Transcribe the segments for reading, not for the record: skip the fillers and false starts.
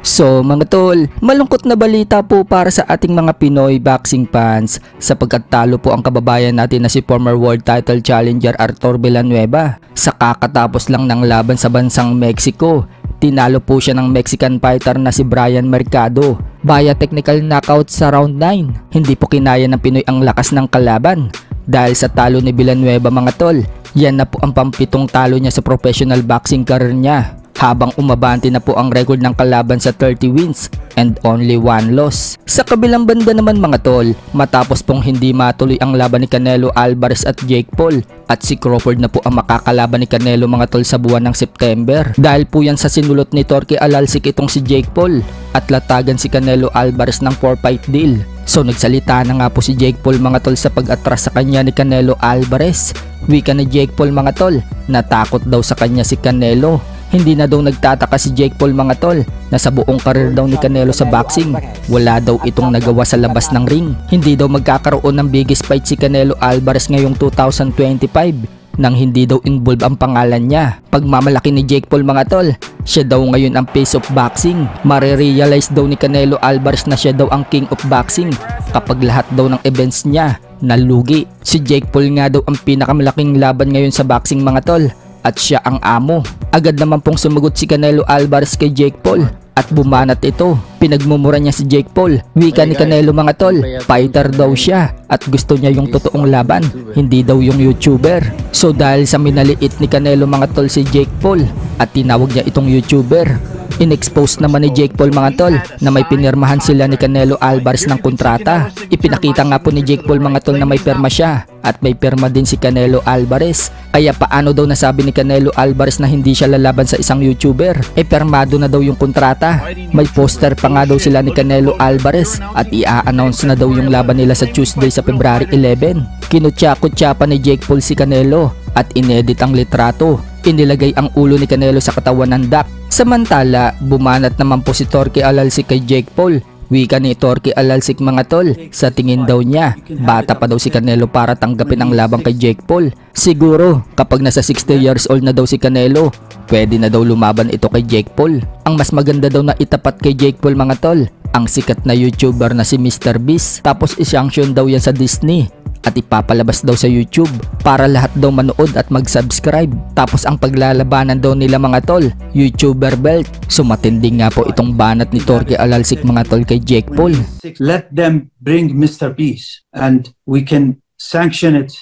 So mga tol, malungkot na balita po para sa ating mga Pinoy boxing fans sapagkat talo po ang kababayan natin na si former world title challenger Arthur Villanueva sa kakatapos lang ng laban sa bansang Mexico. Tinalo po siya ng Mexican fighter na si Bryan Mercado via technical knockout sa round 9. Hindi po kinaya ng Pinoy ang lakas ng kalaban dahil sa talo ni Villanueva mga tol. Yan na po ang pampitong talo niya sa professional boxing career niya, habang umabante na po ang record ng kalaban sa 30 wins and only 1 loss. Sa kabilang banda naman mga tol, matapos pong hindi matuloy ang laban ni Canelo Alvarez at Jake Paul, at si Crawford na po ang makakalaban ni Canelo mga tol sa buwan ng September. Dahil po yan sa sinulot ni Torque Alalsik itong si Jake Paul at latagan si Canelo Alvarez ng 4-fight deal. So nagsalita na nga po si Jake Paul mga tol sa pag-atras sa kanya ni Canelo Alvarez. Wika ni Jake Paul mga tol, natakot daw sa kanya si Canelo. Hindi na daw nagtataka si Jake Paul mga tol na sa buong karir daw ni Canelo sa boxing, wala daw itong nagawa sa labas ng ring. Hindi daw magkakaroon ng biggest fight si Canelo Alvarez ngayong 2025 nang hindi daw involve ang pangalan niya. Pagmamalaki ni Jake Paul mga tol, siya daw ngayon ang face of boxing. Marirealize daw ni Canelo Alvarez na siya daw ang king of boxing kapag lahat daw ng events niya nalugi. Si Jake Paul nga daw ang pinakamalaking laban ngayon sa boxing mga tol, at siya ang amo. Agad naman pong sumagot si Canelo Alvarez kay Jake Paul at bumanat ito. Pinagmumura niya si Jake Paul. Wika ni Canelo mga tol, fighter daw siya at gusto niya yung totoong laban, hindi daw yung YouTuber. So dahil sa minaliit ni Canelo mga tol si Jake Paul at tinawag niya itong YouTuber, in-expose naman ni Jake Paul mga tol na may pinirmahan sila ni Canelo Alvarez ng kontrata. Ipinakita nga po ni Jake Paul mga tol na may perma siya at may perma din si Canelo Alvarez. Kaya paano daw nasabi ni Canelo Alvarez na hindi siya lalaban sa isang YouTuber? Permado na daw yung kontrata. May poster pa nga daw sila ni Canelo Alvarez at i-a-announce na daw yung laban nila sa Tuesday sa February 11. Kinutya-kutya pa ni Jake Paul si Canelo at inedit ang litrato. Inilagay ang ulo ni Canelo sa katawan ng duck. Samantala, bumanat naman po si Torque Alalsik kay Jake Paul. Wika ni Torque Alalsik mga tol, sa tingin daw niya, bata pa daw si Canelo para tanggapin ang laban kay Jake Paul. Siguro, kapag nasa 60 years old na daw si Canelo, pwede na daw lumaban ito kay Jake Paul. Ang mas maganda daw na itapat kay Jake Paul mga tol, ang sikat na YouTuber na si Mr. Beast. Tapos isanction daw yan sa Disney at ipapalabas daw sa YouTube para lahat daw manood at mag-subscribe. Tapos ang paglalabanan daw nila mga tol, YouTuber belt. So matindi nga po itong banat ni Torque Alalsik mga tol kay Jake Paul. Let them bring Mr. Beast and we can sanction it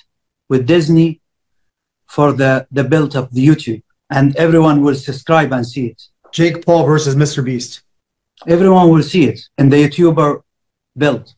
with Disney for the belt of the YouTube, and everyone will subscribe and see it. Jake Paul versus Mr. Beast. Everyone will see it in the YouTuber belt.